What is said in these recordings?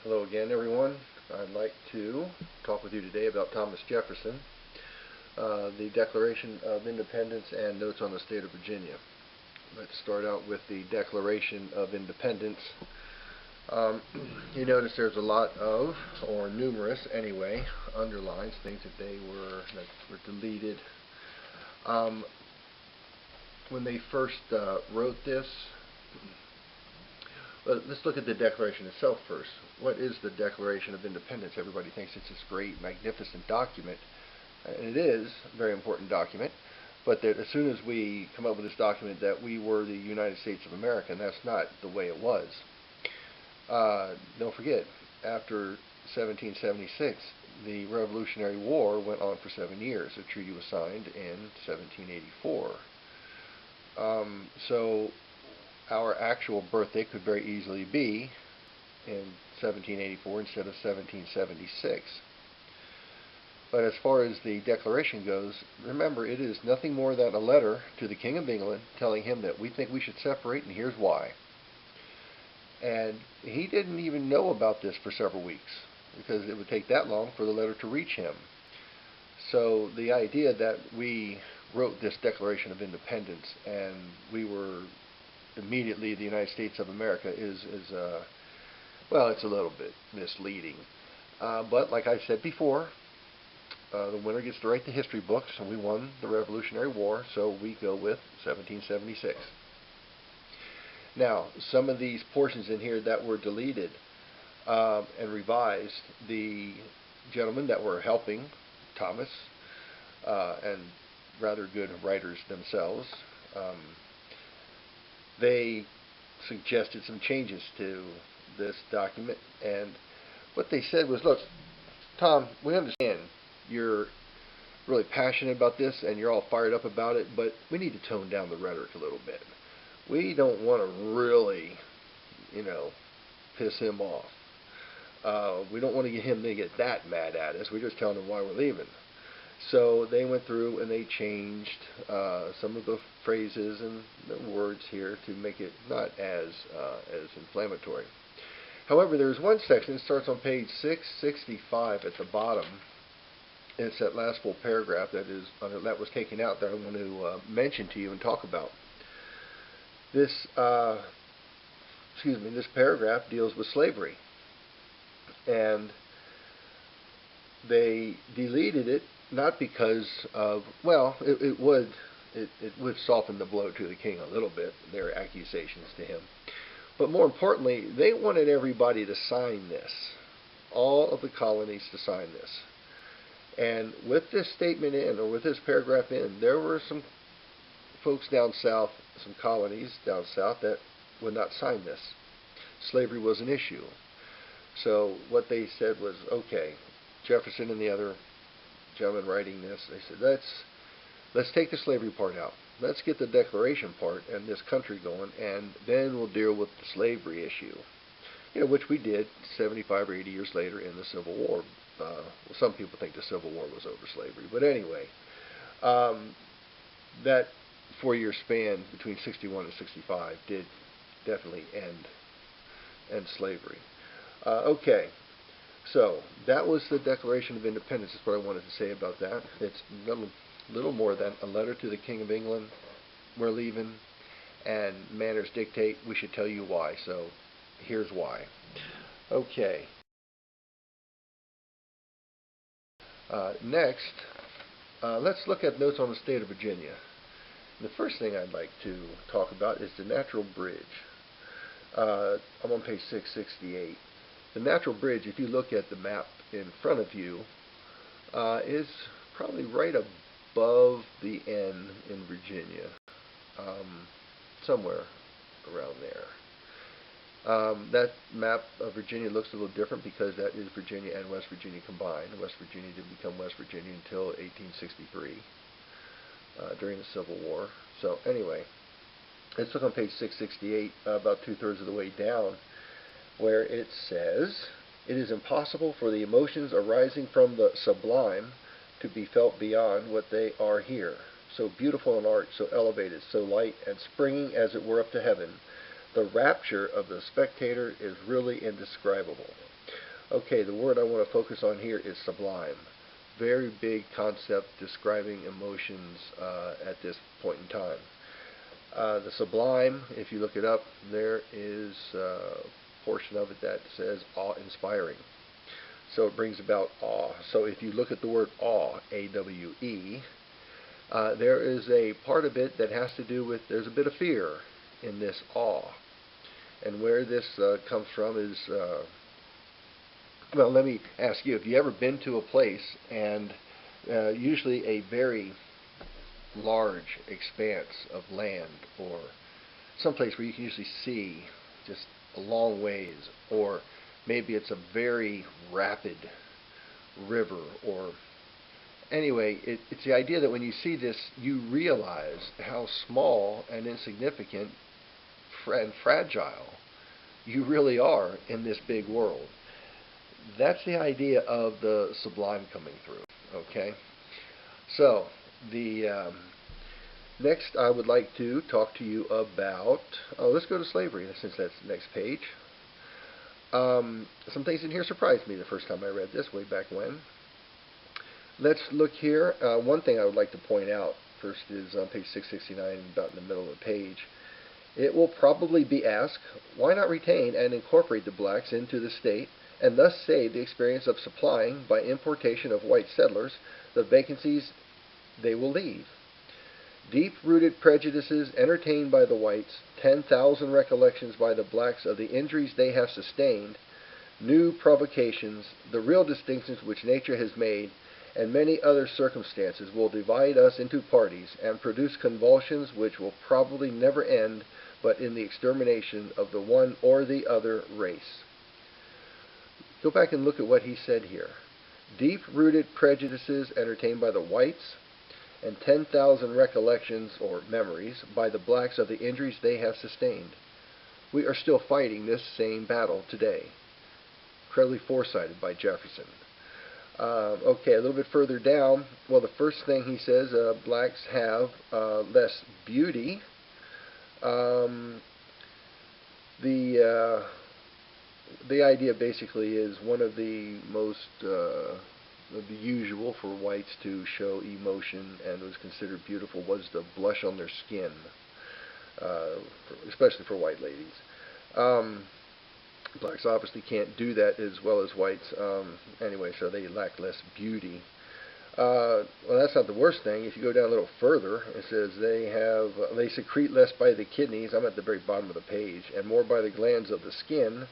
Hello again, everyone. I'd like to talk with you today about Thomas Jefferson, the Declaration of Independence and Notes on the State of Virginia. Let's start out with the Declaration of Independence. You notice there's a lot of, or numerous anyway, underlines, things that were deleted. When they first wrote this, let's look at the Declaration itself first. What is the Declaration of Independence? Everybody thinks it's this great, magnificent document, and it is a very important document, but that as soon as we come up with this document that we were the United States of America, and that's not the way it was. Don't forget, after 1776, the Revolutionary War went on for 7 years. The treaty was signed in 1784. So our actual birthday could very easily be in 1784 instead of 1776. But as far as the Declaration goes, remember, it is nothing more than a letter to the King of England telling him that we think we should separate, and here's why. And he didn't even know about this for several weeks, because it would take that long for the letter to reach him. So the idea that we wrote this Declaration of Independence and we were immediately the United States of America is well, it's a little bit misleading. But like I said before, the winner gets to write the history books, and we won the Revolutionary War, so we go with 1776. Now, some of these portions in here that were deleted and revised, the gentlemen that were helping Thomas, and rather good writers themselves, they suggested some changes to this document, and what they said was, look, Tom, we understand you're really passionate about this and you're all fired up about it, but we need to tone down the rhetoric a little bit. We don't want to really, piss him off. We don't want to get him to get that mad at us. We're just telling him why we're leaving. So they went through and they changed some of the phrases and the words here to make it not as inflammatory. However, there's one section that starts on page 665 at the bottom. It's that last full paragraph that was taken out that I want to mention to you and talk about. This this paragraph deals with slavery, and they deleted it not because of, well, it would soften the blow to the king a little bit, their accusations to him. But more importantly, they wanted everybody to sign this, all of the colonies to sign this. And with this statement in, or with this paragraph in, there were some folks down south, some colonies down south that would not sign this. Slavery was an issue. So what they said was, okay, Jefferson and the other gentlemen writing this, they said, let's take the slavery part out. Let's get the Declaration part and this country going, and then we'll deal with the slavery issue. Which we did 75 or 80 years later in the Civil War. Well, some people think the Civil War was over slavery, but anyway, that 4-year span between 61 and 65 did definitely end slavery. Okay. So, that was the Declaration of Independence. That's what I wanted to say about that. It's little more than a letter to the King of England. We're leaving, and manners dictate we should tell you why. So, here's why. Okay. Next, let's look at Notes on the State of Virginia. The first thing I'd like to talk about is the Natural Bridge. I'm on page 668. The Natural Bridge, if you look at the map in front of you, is probably right above the N in Virginia, somewhere around there. That map of Virginia looks a little different because that is Virginia and West Virginia combined. West Virginia didn't become West Virginia until 1863 during the Civil War. So anyway, let's look on page 668, about 2/3 of the way down, where it says, "It is impossible for the emotions arising from the sublime to be felt beyond what they are here. So beautiful an art, so elevated, so light, and springing as it were up to heaven, The rapture of the spectator is really indescribable. Okay, the word I want to focus on here is sublime. Very big concept describing emotions at this point in time. The sublime, if you look it up, there is a portion of it that says awe-inspiring. So it brings about awe. So if you look at the word awe, A-W-E, there is a part of it that has to do with, there's a bit of fear in this awe. And where this comes from is, well, let me ask you, have you ever been to a place and usually a very large expanse of land, or someplace where you can usually see just a long ways, or maybe it's a very rapid river, or anyway, it's the idea that when you see this, you realize how small and insignificant and fragile you really are in this big world. That's the idea of the sublime coming through. Okay, so the next I would like to talk to you about, let's go to slavery since that's the next page. Some things in here surprised me the first time I read this way back when. Let's look here. One thing I would like to point out first is on page 669, about in the middle of the page. It will probably be asked, why not retain and incorporate the blacks into the state and thus save the experience of supplying, by importation of white settlers, the vacancies they will leave? Deep-rooted prejudices entertained by the whites, 10,000 recollections by the blacks of the injuries they have sustained, new provocations, the real distinctions which nature has made, and many other circumstances will divide us into parties and produce convulsions which will probably never end but in the extermination of the one or the other race. Go back and look at what he said here. Deep-rooted prejudices entertained by the whites, and 10,000 recollections or memories by the blacks of the injuries they have sustained. We are still fighting this same battle today. Incredibly foresighted by Jefferson. Okay, a little bit further down, well, the first thing he says, blacks have less beauty. The idea basically is one of the most the usual for whites to show emotion and was considered beautiful was the blush on their skin, especially for white ladies. Blacks obviously can't do that as well as whites. Anyway, so they lack less beauty. Well, that's not the worst thing. If you go down a little further, it says they secrete less by the kidneys, I'm at the very bottom of the page, and more by the glands of the skin,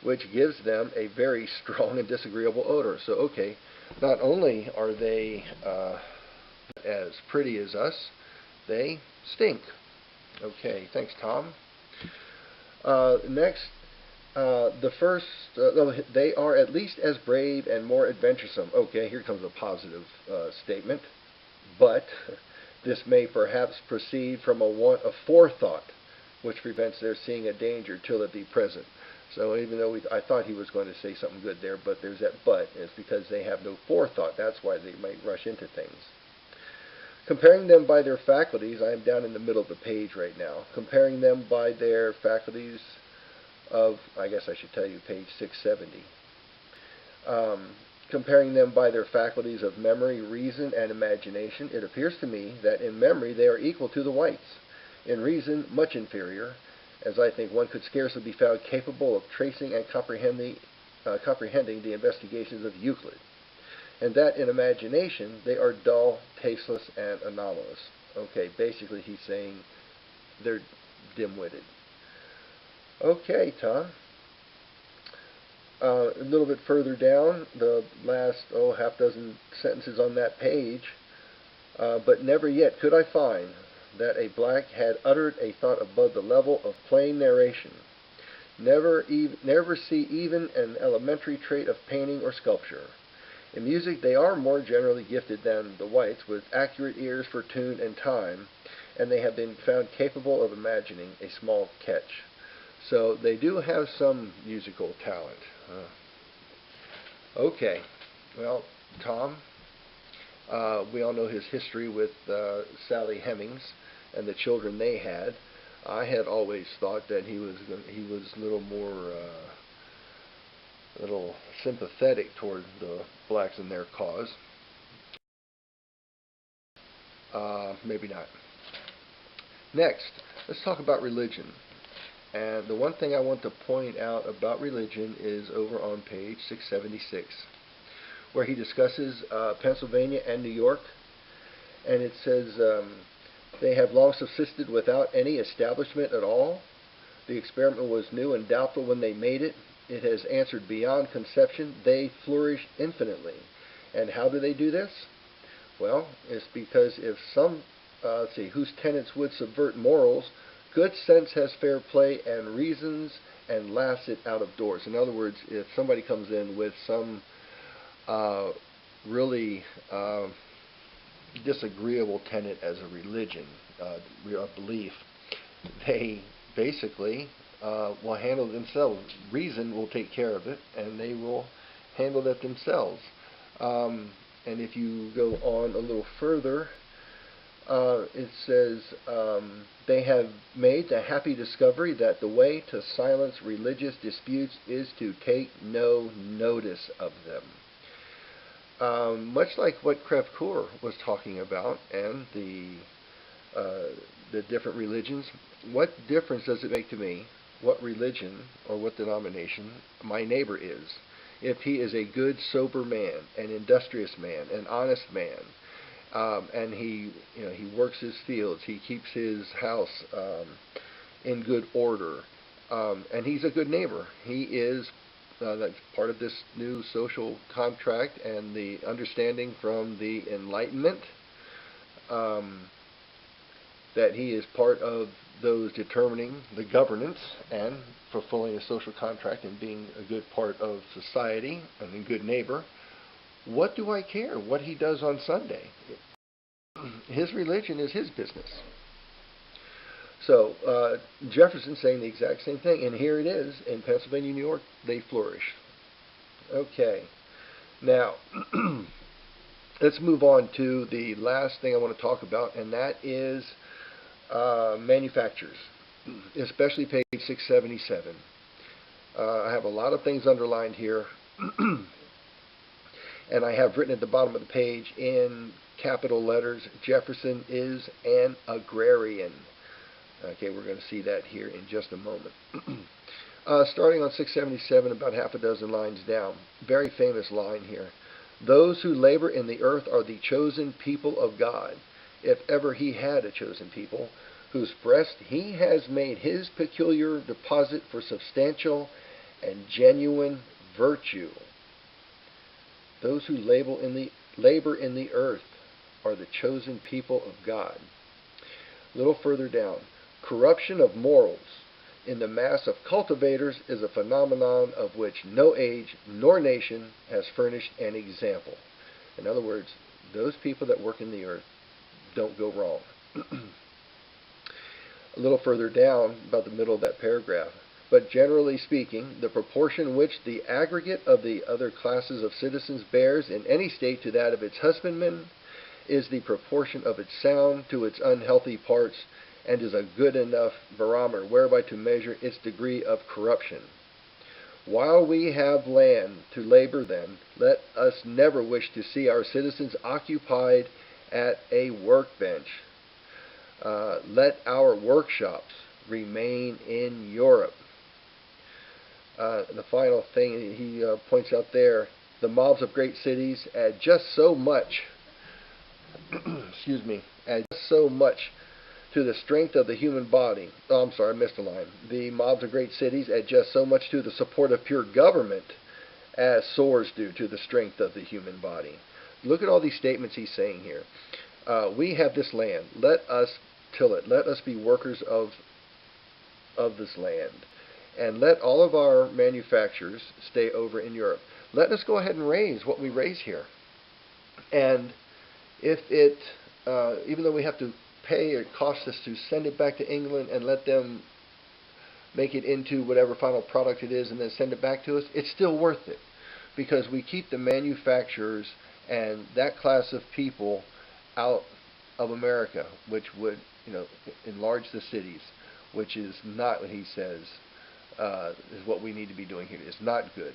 which gives them a very strong and disagreeable odor. So, okay, not only are they as pretty as us, they stink. Okay, thanks, Tom. Next, they are at least as brave and more adventuresome. Okay, here comes a positive statement. But this may perhaps proceed from a want of forethought, which prevents their seeing a danger till it be present. So even though I thought he was going to say something good there, but there's that but. It's because they have no forethought. That's why they might rush into things. Comparing them by their faculties, I am down in the middle of the page right now. Comparing them by their faculties of, I guess I should tell you, page 670. Comparing them by their faculties of memory, reason, and imagination, it appears to me that in memory they are equal to the whites. In reason, much inferior, as I think one could scarcely be found capable of tracing and comprehending the investigations of Euclid. And that in imagination they are dull, tasteless, and anomalous. Okay, basically he's saying they're dim-witted. Okay, Tom. A little bit further down, the last, half dozen sentences on that page. But never yet could I find that a black had uttered a thought above the level of plain narration. Never see even an elementary trait of painting or sculpture. In music they are more generally gifted than the whites, with accurate ears for tune and time, and they have been found capable of imagining a small catch. So they do have some musical talent. Okay, well, Tom, we all know his history with Sally Hemings and the children they had. I had always thought that he was a little more a little sympathetic toward the blacks and their cause. Maybe not. Next, let's talk about religion. And the one thing I want to point out about religion is over on page 676, where he discusses Pennsylvania and New York. And it says, they have long subsisted without any establishment at all. The experiment was new and doubtful when they made it. It has answered beyond conception. They flourish infinitely. And how do they do this? Well, it's because if some, whose tenets would subvert morals, good sense has fair play and reasons and laughs it out of doors. In other words, if somebody comes in with some really disagreeable tenet as a religion, a belief, they basically will handle it themselves. Reason will take care of it, and they will handle that themselves. And if you go on a little further, it says, they have made the happy discovery that the way to silence religious disputes is to take no notice of them. Much like what Krevkur was talking about and the different religions, what difference does it make to me what religion or what denomination my neighbor is? If he is a good, sober man, an industrious man, an honest man, and he works his fields, he keeps his house in good order, and he's a good neighbor. He is that's part of this new social contract and the understanding from the Enlightenment, that he is part of those determining the governance and fulfilling a social contract and being a good part of society and a good neighbor. What do I care what he does on Sunday? His religion is his business. So Jefferson saying the exact same thing, and here it is in Pennsylvania, New York, they flourish. Okay, now let's move on to the last thing I want to talk about, and that is manufacturers, especially page 677. I have a lot of things underlined here, and I have written at the bottom of the page in capital letters, Jefferson is an agrarian. Okay, we're going to see that here in just a moment. Starting on 677, about half a dozen lines down. Very famous line here. Those who labor in the earth are the chosen people of God, if ever he had a chosen people, whose breast he has made his peculiar deposit for substantial and genuine virtue. Those who labor in the earth are the chosen people of God. A little further down. Corruption of morals in the mass of cultivators is a phenomenon of which no age nor nation has furnished an example. In other words, those people that work in the earth don't go wrong. A little further down, about the middle of that paragraph. But generally speaking, the proportion which the aggregate of the other classes of citizens bears in any state to that of its husbandmen is the proportion of its sound to its unhealthy parts, and is a good enough barometer whereby to measure its degree of corruption. While we have land to labor then, let us never wish to see our citizens occupied at a workbench. Let our workshops remain in Europe. The final thing he points out there, the mobs of great cities add just so much, add just so much to the strength of the human body. Oh, I'm sorry, I missed a line. The mobs of great cities add just so much to the support of pure government as swords do to the strength of the human body. Look at all these statements he's saying here. We have this land. Let us till it. Let us be workers of this land. And let all of our manufacturers stay over in Europe. Let us go ahead and raise what we raise here. And if it, even though we have to pay, it costs us to send it back to England and let them make it into whatever final product it is and then send it back to us, it's still worth it, because we keep the manufacturers and that class of people out of America, which would enlarge the cities. which is not what he says is what we need to be doing here. It's not good.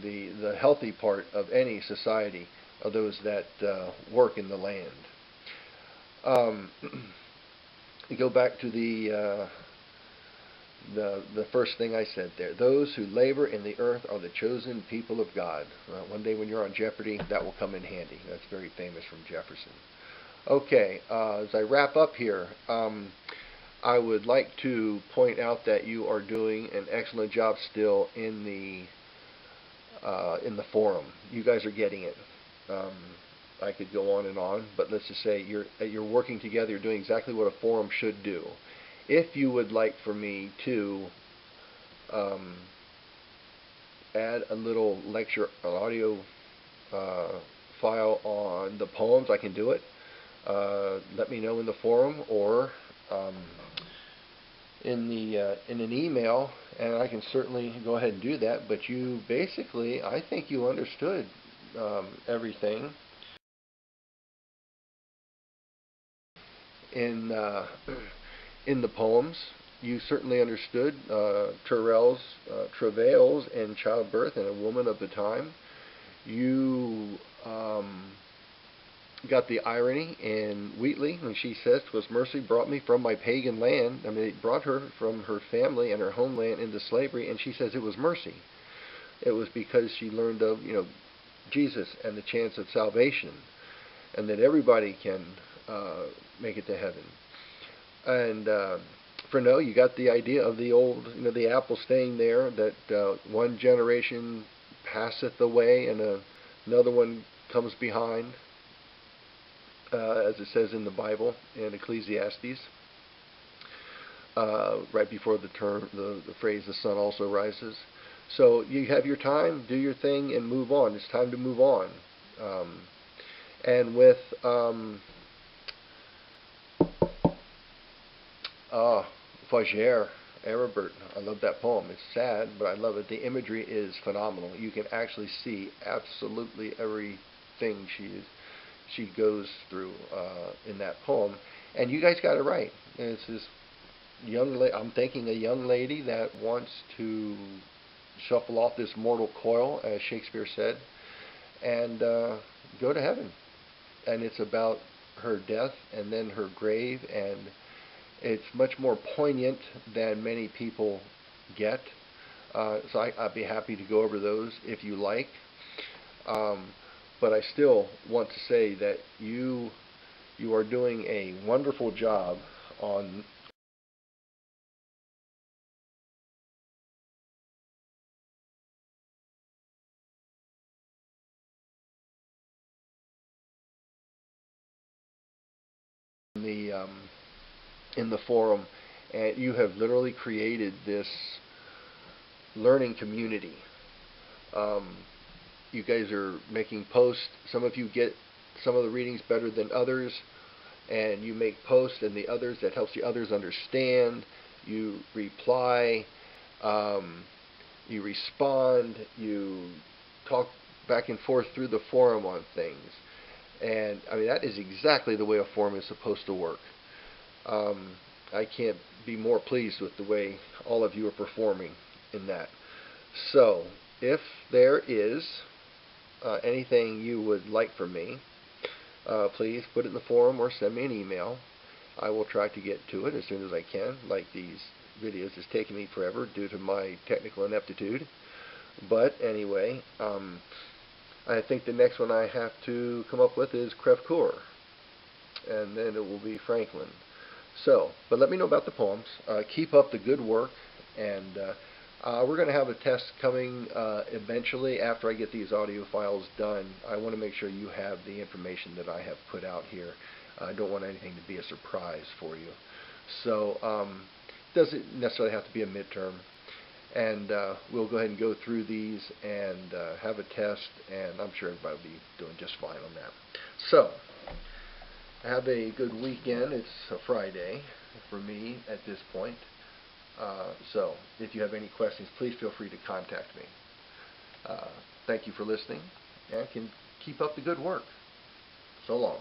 The healthy part of any society are those that work in the land. We go back to the first thing I said there. Those who labor in the earth are the chosen people of God. One day when you're on Jeopardy, that will come in handy. That's very famous from Jefferson. Okay, as I wrap up here, I would like to point out that you are doing an excellent job still in the forum. You guys are getting it. I could go on, but let's just say you're working together. You're doing exactly what a forum should do. If you would like for me to add a little lecture, an audio file on the poems, I can do it. Let me know in the forum or in an email, and I can certainly go ahead and do that. But you basically, I think you understood everything in the poems. You certainly understood travails in childbirth and a woman of the time. You got the irony in Wheatley when she says, "'Twas mercy brought me from my pagan land." I mean, it brought her from her family and her homeland into slavery, and she says it was mercy. It was because she learned of, Jesus and the chance of salvation, and that everybody can make it to heaven. And for no, you got the idea of the old, the apple staying there, that one generation passeth away and another one comes behind, as it says in the Bible in Ecclesiastes, right before the phrase "the sun also rises." So you have your time, do your thing, and move on. It's time to move on. And with Faugère, Aribert, I love that poem. It's sad, but I love it. The imagery is phenomenal. You can actually see absolutely everything she goes through in that poem, and you guys got it right. It's this I'm thinking a young lady that wants to shuffle off this mortal coil, as Shakespeare said, and go to heaven. And it's about her death and then her grave, and it's much more poignant than many people get. So I'd be happy to go over those if you like. But I still want to say that you are doing a wonderful job on in the forum, and you have literally created this learning community. You guys are making posts. Some of you get some of the readings better than others, and you make posts and the others that helps the others understand. You reply, you respond, you talk back and forth through the forum on things. And I mean, that is exactly the way a forum is supposed to work. I can't be more pleased with the way all of you are performing in that. So, if there is anything you would like from me, please put it in the forum or send me an email. I will try to get to it as soon as I can. Like these videos, it's taking me forever due to my technical ineptitude. But anyway, I think the next one I have to come up with is Crevecoeur, and then it will be Franklin. So, but let me know about the poems. Keep up the good work, and we're going to have a test coming eventually after I get these audio files done. I want to make sure you have the information that I have put out here. I don't want anything to be a surprise for you. So, it doesn't necessarily have to be a midterm. And we'll go ahead and go through these and have a test, and I'm sure everybody will be doing just fine on that. So, have a good weekend. It's a Friday for me at this point. So, if you have any questions, please feel free to contact me. Thank you for listening, and keep up the good work. So long.